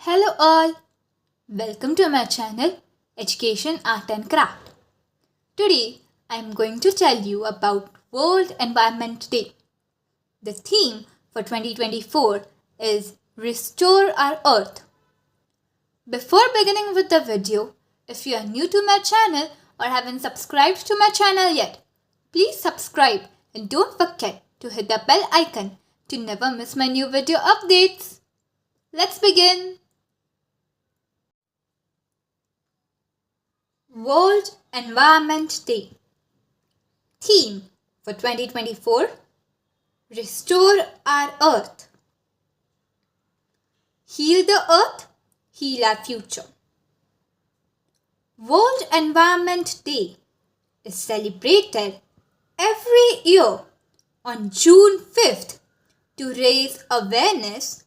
Hello all, welcome to my channel Education Art and Craft. Today I am going to tell you about World Environment Day. The theme for 2024 is Restore Our Earth. Before beginning with the video, if you are new to my channel or haven't subscribed to my channel yet, please subscribe and don't forget to hit the bell icon to never miss my new video updates. Let's begin. World Environment Day. Theme for 2024: Restore Our Earth. Heal the Earth, heal our future. World Environment Day is celebrated every year on June 5th to raise awareness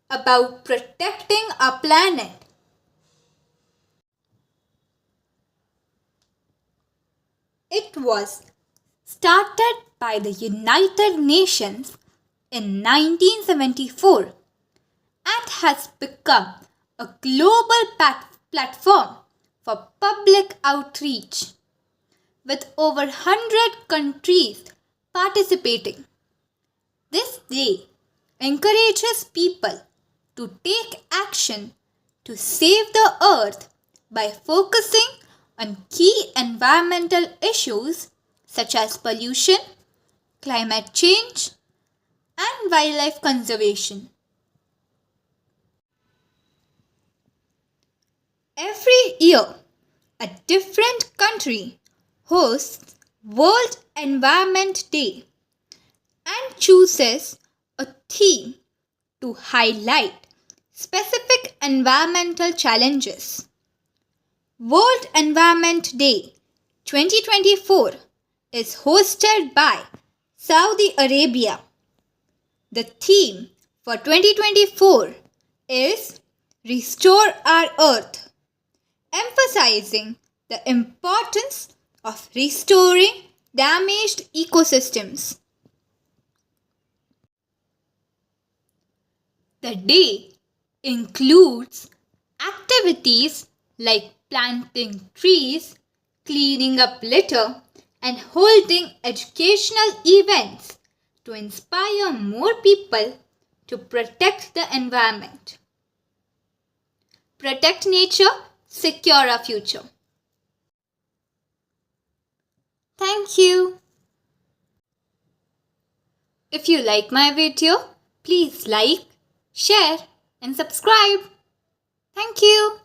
about protecting our planet. It was started by the United Nations in 1974 and has become a global platform for public outreach, with over 100 countries participating. This day encourages people to take action to save the earth by focusing on key environmental issues such as pollution, climate change, and wildlife conservation. Every year, a different country hosts World Environment Day and chooses a theme to highlight specific environmental challenges. World Environment Day 2024 is hosted by Saudi Arabia. The theme for 2024 is Restore Our Earth, emphasizing the importance of restoring damaged ecosystems. The day includes activities like planting trees, cleaning up litter, and holding educational events to inspire more people to protect the environment. Protect nature, secure our future. Thank you. If you like my video, please like, share, and subscribe. Thank you.